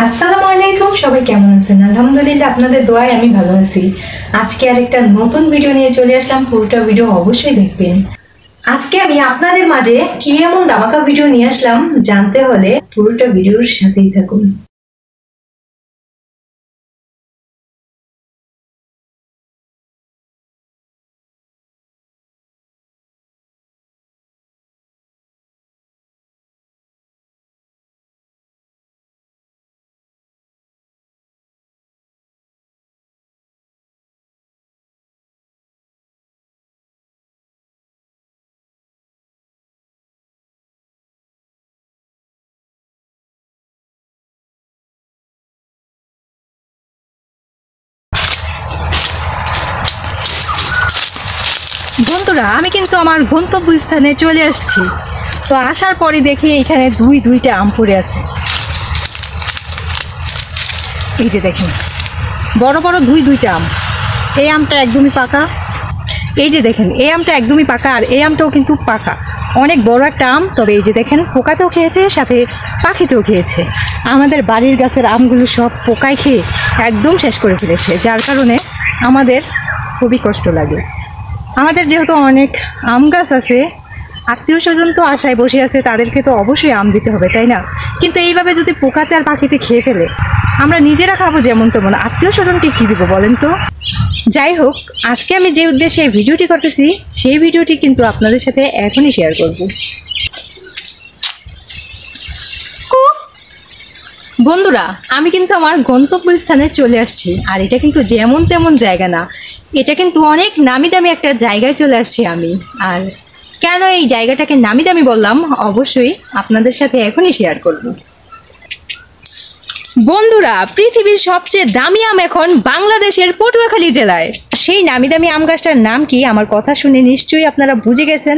আসসালামু আলাইকুম, সবাই কেমন আছেন? আলহামদুলিল্লাহ, আপনাদের দোয়ায় আমি ভালো আছি। আজকে আরেকটা নতুন ভিডিও নিয়ে চলে আসলাম। পুরোটা ভিডিও অবশ্যই দেখবেন। আজকে আমি আপনাদের মাঝে কি এমন ধামাকা ভিডিও নিয়ে আসলাম জানতে হলে পুরোটা ভিডিওর সাথেই থাকুন। বন্ধুরা, আমি কিন্তু আমার গন্তব্যস্থানে চলে আসছি। তো আসার পরে দেখি এখানে দুইটা আম পড়ে আছে। এই যে দেখেন, বড় বড় দুইটা আম। এই আমটা একদমই পাকা। এই যে দেখেন, এই আমটা একদমই পাকা, আর এই আমটাও কিন্তু পাকা। অনেক বড় একটা আম। তবে এই যে দেখেন, পোকাতেও খেয়েছে, সাথে পাখিতেও খেয়েছে। আমাদের বাড়ির গাছের আমগুলো সব পোকায় খেয়ে একদম শেষ করে ফেলেছে, যার কারণে আমাদের খুবই কষ্ট লাগে। আমাদের যেহেতু অনেক আম গাছ আছে, আত্মীয় স্বজন তো আশায় বসে আছে, তাদেরকে তো অবশ্যই আম দিতে হবে, তাই না? কিন্তু এইভাবে যদি পোকাতে আর পাখিতে খেয়ে ফেলে, আমরা নিজেরা খাবো যেমন তেমন, আত্মীয় স্বজনকে কী দিব বলেন তো? যাই হোক, আজকে আমি যে উদ্দেশ্যে এই ভিডিওটি করতেছি, সেই ভিডিওটি কিন্তু আপনাদের সাথে এখনই শেয়ার করব। বন্ধুরা, আমি কিন্তু আমার গন্তব্যস্থানে চলে আসছি। আর এটা কিন্তু যেমন তেমন জায়গা না, এটা কিন্তু অনেক নামি দামি একটা জায়গায় চলে আসছি আমি। আর কেন এই জায়গাটাকে নামি দামি বললাম, অবশ্যই আপনাদের সাথে এখনই শেয়ার করব। বন্ধুরা, পৃথিবীর সবচেয়ে দামি আম এখন বাংলাদেশের পটুয়াখালী জেলায়। সেই নামি দামি আম গাছটার নাম কি? আমার কথা শুনে নিশ্চয়ই আপনারা বুঝে গেছেন,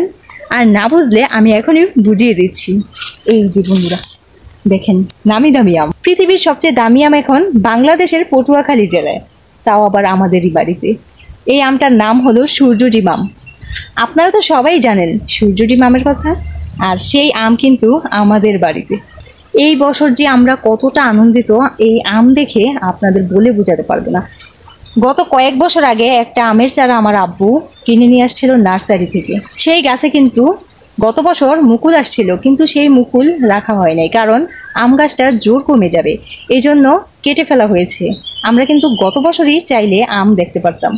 আর না বুঝলে আমি এখনই বুঝিয়ে দিচ্ছি। এই যে বন্ধুরা দেখেন, নামি দামি আম, পৃথিবীর সবচেয়ে দামি আম এখন বাংলাদেশের পটুয়াখালী জেলায়, তাও আবার আমাদেরই বাড়িতে। এই আমটার নাম হলো সূর্যডিম আম। আপনারা তো সবাই জানেন সূর্যডিম আমের কথা, আর সেই আম কিন্তু আমাদের বাড়িতে। এই বছর যে আমরা কতটা আনন্দিত এই আম দেখে আপনাদের বলে বোঝাতে পারবো না। গত কয়েক বছর আগে একটা আমের চারা আমার আব্বু কিনে নিয়ে আসছিল নার্সারি থেকে। সেই গাছে কিন্তু গত বছর মুকুল আসছিল, কিন্তু সেই মুকুল রাখা হয় নাই, কারণ আম গাছটার জোর কমে যাবে, এই জন্য কেটে ফেলা হয়েছে। আমরা কিন্তু গত বছরই চাইলে আম দেখতে পারতাম,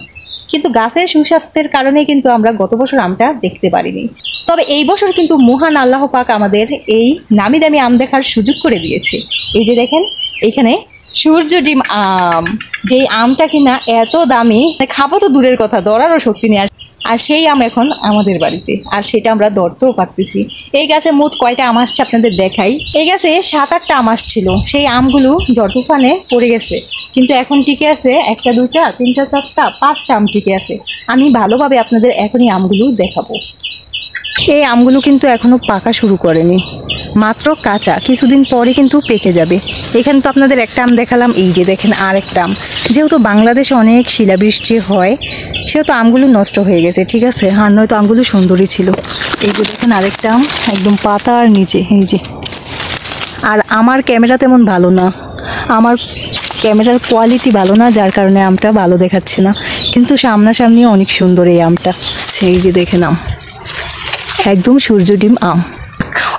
কিন্তু গাছের সুস্বাস্থ্যের কারণে কিন্তু আমরা গত বছর আমটা দেখতে পারিনি। তবে এই বছর কিন্তু মহান আল্লাহ পাক আমাদের এই নামি দামি আম দেখার সুযোগ করে দিয়েছে। এই যে দেখেন, এখানে সূর্যডিম আম, যে আমটা কিনা এত দামি, খাবো তো দূরের কথা, ধরারও শক্তি নেই। আর সেই আম এখন আমাদের বাড়িতে, আর সেটা আমরা ধরতেও পারতেছি। এই গাছে মোট কয়টা আম আসছে আপনাদের দেখাই। এই গাছে 7-8টা আম আসছিল, সেই আমগুলো ঝড় তুফানে পড়ে গেছে, কিন্তু এখন টিকে আছে 1টা 2টা 3টা 4টা 5টা আম টিকে আছে। আমি ভালোভাবে আপনাদের এখনই আমগুলো দেখাবো। এই আমগুলো কিন্তু এখনো পাকা শুরু করেনি, মাত্র কাঁচা, কিছুদিন পরে কিন্তু পেকে যাবে। এখানে তো আপনাদের একটা আম দেখালাম, এই যে দেখেন আরেকটা আম। যেহেতু বাংলাদেশে অনেক শিলাবৃষ্টি হয়, সেহেতু আমগুলো নষ্ট হয়ে গেছে, ঠিক আছে, আর নয়তো আমগুলো সুন্দরই ছিল। এই যে দেখেন আরেকটা আম, একদম পাতার নিচে। এই যে, আর আমার ক্যামেরা তেমন ভালো না, আমার ক্যামেরার কোয়ালিটি ভালো না, যার কারণে আমটা ভালো দেখাচ্ছে না, কিন্তু সামনাসামনি অনেক সুন্দর এই আমটা। সেই যে দেখেন আম, একদম সূর্যডিম আম।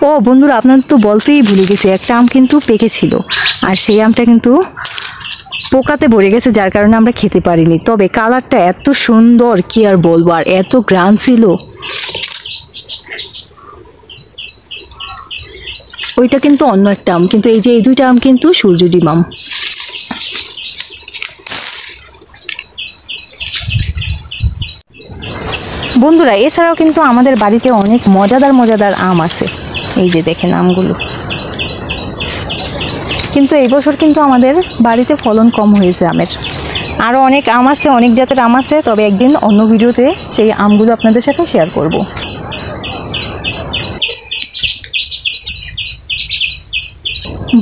ও বন্ধুরা, আপনার তো বলতেই ভুলে গেছি, একটা আম কিন্তু পেকেছিল, আর সেই আমটা কিন্তু পোকাতে ভরে গেছে, যার কারণে আমরা খেতে পারিনি। তবে কালারটা এত সুন্দর, কি আর বলবো, আর এত গ্রান ছিল। ওইটা কিন্তু অন্য একটা আম, কিন্তু এই যে এই দুইটা আম কিন্তু সূর্যডিম আম। বন্ধুরা, এছাড়াও কিন্তু আমাদের বাড়িতে অনেক মজাদার মজাদার আম আছে। এই যে দেখেন আমগুলো, কিন্তু এই বছর কিন্তু আমাদের বাড়িতে ফলন কম হয়েছে আমের। আরও অনেক আম আছে, অনেক জাতের আম আছে, তবে একদিন অন্য ভিডিওতে সেই আমগুলো আপনাদের সাথে শেয়ার করব।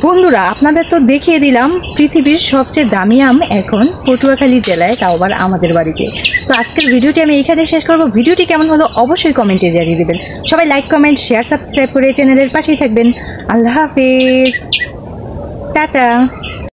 বন্ধুরা, আপনাদের তো দেখিয়ে দিলাম পৃথিবীর সবচেয়ে দামি আম এখন পটুয়াখালী জেলায়, তাও আবার আমাদের বাড়িতে। তো আজকের ভিডিওটি আমি এখানে শেষ করব। ভিডিওটি কেমন হলো অবশ্যই কমেন্টে জানিয়ে দেবেন। সবাই লাইক, কমেন্ট, শেয়ার, সাবস্ক্রাইব করে চ্যানেলের পাশেই থাকবেন। আল্লাহ হাফেজ, টাটা।